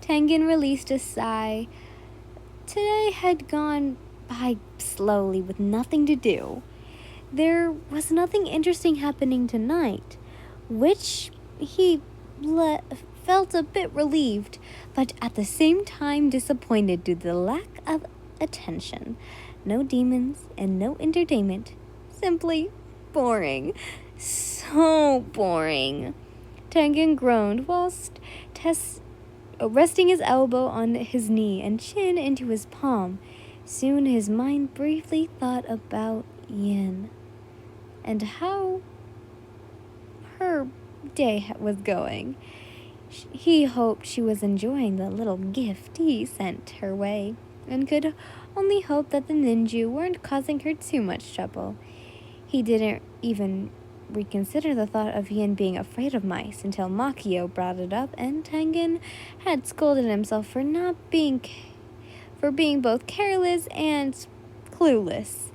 Tengen released a sigh. Today had gone by slowly with nothing to do. There was nothing interesting happening tonight, which he felt a bit relieved, but at the same time disappointed due to the lack of attention. No demons and no entertainment. Simply boring. So boring. Tengen groaned whilst resting his elbow on his knee and chin into his palm. Soon his mind briefly thought about Yin and how her day was going. He hoped she was enjoying the little gift he sent her way, and could only hope that the ninja weren't causing her too much trouble. He didn't even reconsider the thought of Yin being afraid of mice until Makio brought it up, and Tengen had scolded himself for being both careless and clueless.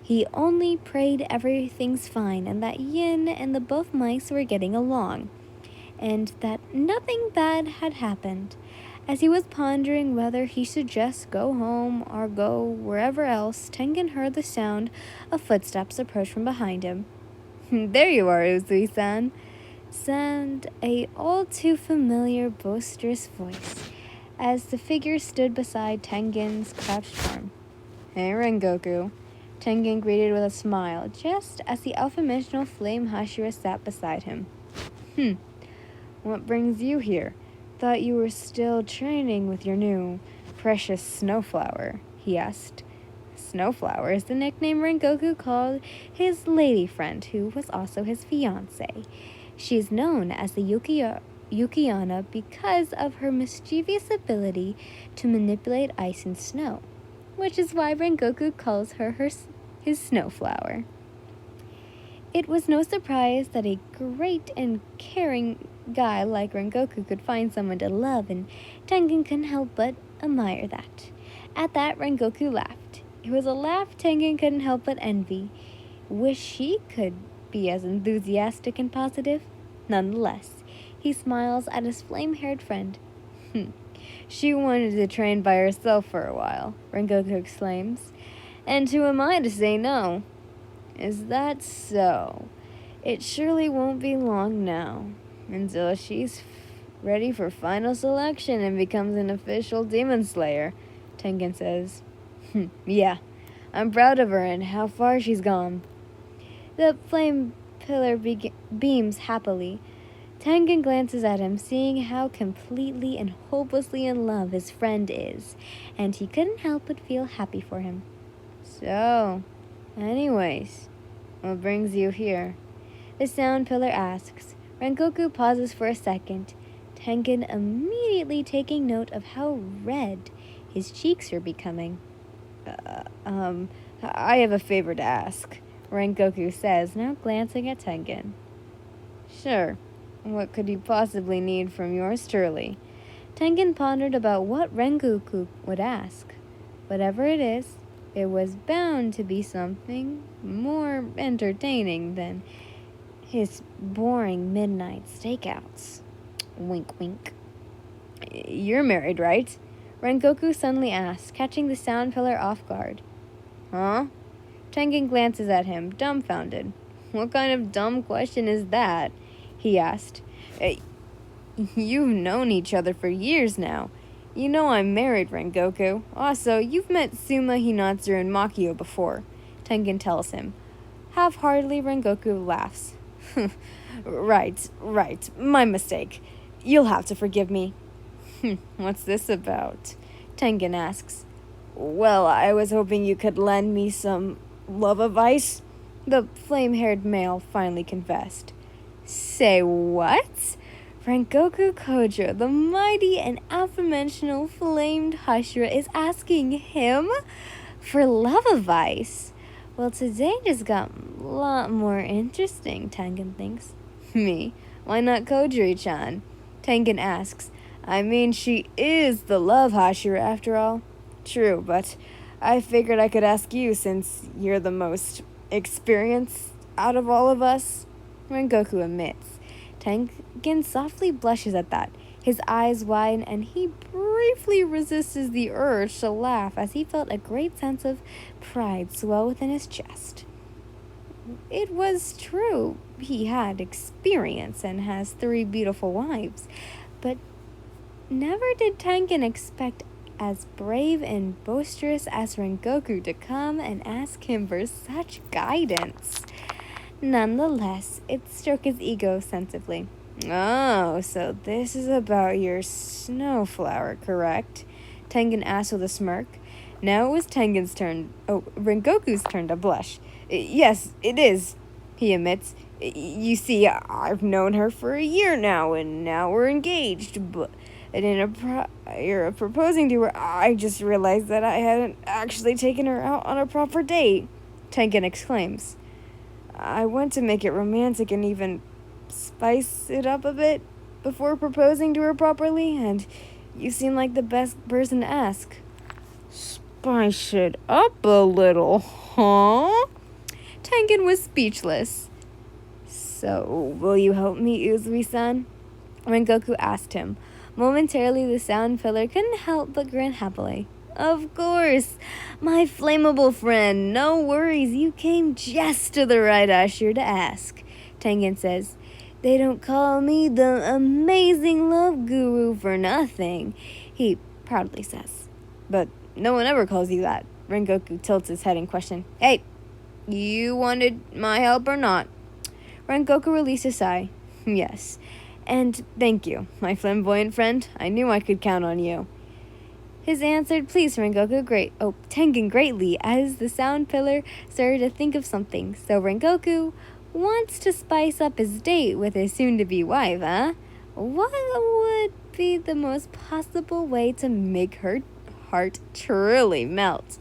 He only prayed everything's fine and that Yin and the both mice were getting along, and that nothing bad had happened. As he was pondering whether he should just go home or go wherever else, Tengen heard the sound of footsteps approach from behind him. "There you are, Uzui-san," sounded a all too familiar, boisterous voice, as the figure stood beside Tengen's crouched form. "Hey, Rengoku," Tengen greeted with a smile, just as the alpha-dimensional flame Hashira sat beside him. What brings you here? Thought you were still training with your new, precious Snowflower," he asked. Snowflower is the nickname Rengoku called his lady friend, who was also his fiancée. She is known as the Yukiana because of her mischievous ability to manipulate ice and snow, which is why Rengoku calls her his Snowflower. It was no surprise that a great and caring guy like Rengoku could find someone to love, and Tengen couldn't help but admire that. At that, Rengoku laughed. It was a laugh Tengen couldn't help but envy. Wish he could be as enthusiastic and positive. Nonetheless, he smiles at his flame-haired friend. She wanted to train by herself for a while," Rengoku exclaims. "And who am I to say no?" "Is that so? It surely won't be long now until she's ready for final selection and becomes an official demon slayer," Tengen says. "Yeah, I'm proud of her and how far she's gone." The flame pillar beams happily. Tengen glances at him, seeing how completely and hopelessly in love his friend is, and he couldn't help but feel happy for him. "So, anyways, what brings you here?" the sound pillar asks. Rengoku pauses for a second, Tengen immediately taking note of how red his cheeks are becoming. I have a favor to ask," Rengoku says, now glancing at Tengen. "Sure. What could you possibly need from yours truly?" Tengen pondered about what Rengoku would ask. Whatever it is, it was bound to be something more entertaining than his boring midnight stakeouts. Wink, wink. "You're married, right?" Rengoku suddenly asked, catching the sound pillar off guard. "Huh?" Tengen glances at him, dumbfounded. "What kind of dumb question is that?" he asked. You've known each other for years now. You know I'm married, Rengoku. Also, you've met Suma, Hinatsu, and Makio before," Tengen tells him. Half-heartedly, Rengoku laughs. Right, my mistake. You'll have to forgive me." "What's this about?" Tengen asks. "Well, I was hoping you could lend me some love advice," the flame-haired male finally confessed. "Say what?" Rengoku Kojo, the mighty and alpha-dimensional flamed Hashira, is asking him for love advice. Well, today just got a lot more interesting, Tengen thinks. "Me? Why not Kojiri-chan?" Tengen asks. "I mean, she is the love Hashira after all." "True, but I figured I could ask you since you're the most experienced out of all of us," Rengoku admits. Tengen softly blushes at that. His eyes widen and he briefly resists the urge to laugh as he felt a great sense of pride swell within his chest. It was true. He had experience and has 3 beautiful wives, but never did Tengen expect as brave and boisterous as Rengoku to come and ask him for such guidance. Nonetheless, it stroked his ego sensibly. Oh, so this is about your snowflower, correct? Tengen asked with a smirk. Now it was Rengoku's turn to blush. Yes, it is, he admits. You see, I've known her for a year now, and now we're engaged, but you're proposing to her, I just realized that I hadn't actually taken her out on a proper date, Tengen exclaims. I went to make it romantic and even spice it up a bit before proposing to her properly, and you seem like the best person to ask. Spice it up a little, huh? Tengen was speechless. So, will you help me, Uzui-san? Rengoku asked him. Momentarily, the sound filler couldn't help but grin happily. Of course, my flammable friend. No worries, you came just to the right usher to ask. Tengen says, they don't call me the amazing love guru for nothing, he proudly says. But no one ever calls you that. Rengoku tilts his head in question. Hey, you wanted my help or not? Rengoku released a sigh. Yes. And thank you, my flamboyant friend. I knew I could count on you. His answer pleased Tengen greatly as the sound pillar started to think of something. So Rengoku wants to spice up his date with his soon-to-be wife, huh? What would be the most possible way to make her heart truly melt?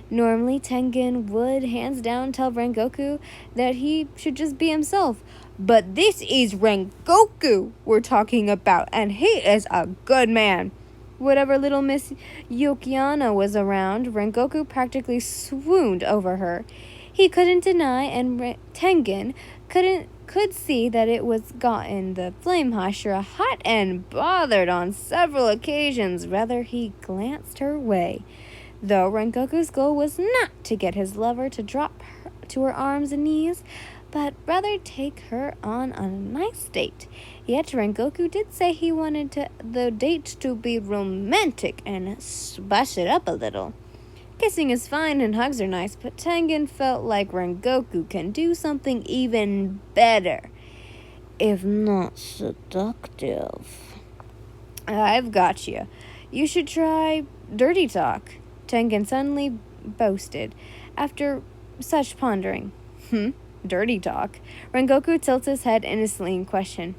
Normally, Tengen would hands down tell Rengoku that he should just be himself. But this is Rengoku we're talking about, and he is a good man. Whatever little Miss Yukiana was around, Rengoku practically swooned over her. He couldn't deny, and Tengen could see that it was gotten the flame Hashira hot and bothered on several occasions. Rather, he glanced her way. Though Rengoku's goal was not to get his lover to drop her to her arms and knees, but rather take her on a nice date. Yet Rengoku did say he wanted the date to be romantic and spice it up a little. Kissing is fine and hugs are nice, but Tengen felt like Rengoku can do something even better, if not seductive. I've got you. You should try dirty talk, Tengen suddenly boasted, after such pondering. Dirty talk? Rengoku tilts his head innocently in question.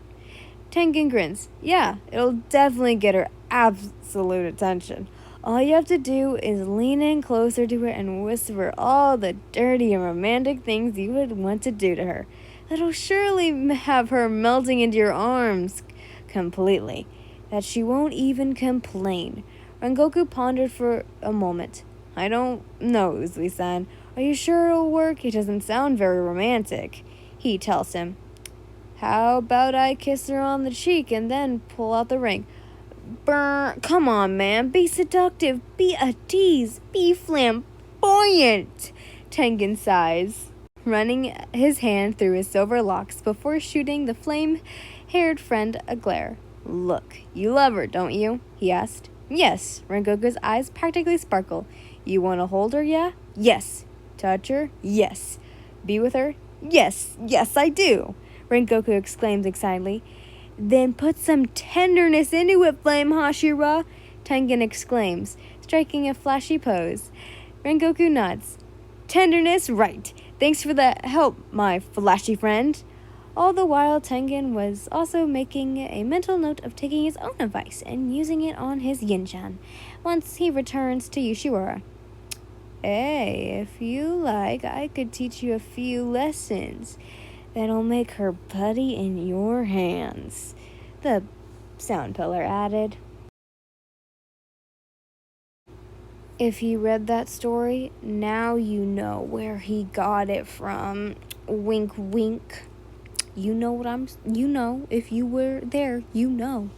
Tengen grins. Yeah, it'll definitely get her absolute attention. All you have to do is lean in closer to her and whisper all the dirty and romantic things you would want to do to her. That'll surely have her melting into your arms completely, that she won't even complain. Rengoku pondered for a moment. I don't know, Uzui-san. Are you sure it'll work? It doesn't sound very romantic. He tells him. How about I kiss her on the cheek and then pull out the ring? Brr, come on, man. Be seductive. Be a tease. Be flamboyant. Tengen sighs, running his hand through his silver locks before shooting the flame-haired friend a glare. Look, you love her, don't you? He asked. Yes. Rengoku's eyes practically sparkle. You want to hold her, yeah? Yes. Touch her? Yes. Be with her? Yes, I do. Rengoku exclaimed excitedly. Then put some tenderness into it, Flame Hashira, Tengen exclaims, striking a flashy pose. Rengoku nods. Tenderness, right. Thanks for the help, my flashy friend. All the while, Tengen was also making a mental note of taking his own advice and using it on his Yin-chan once he returns to Yushiwara. Hey, if you like, I could teach you a few lessons that'll make her putty in your hands, the sound pillar added. If you read that story, now you know where he got it from. Wink, wink. You know, if you were there, you know.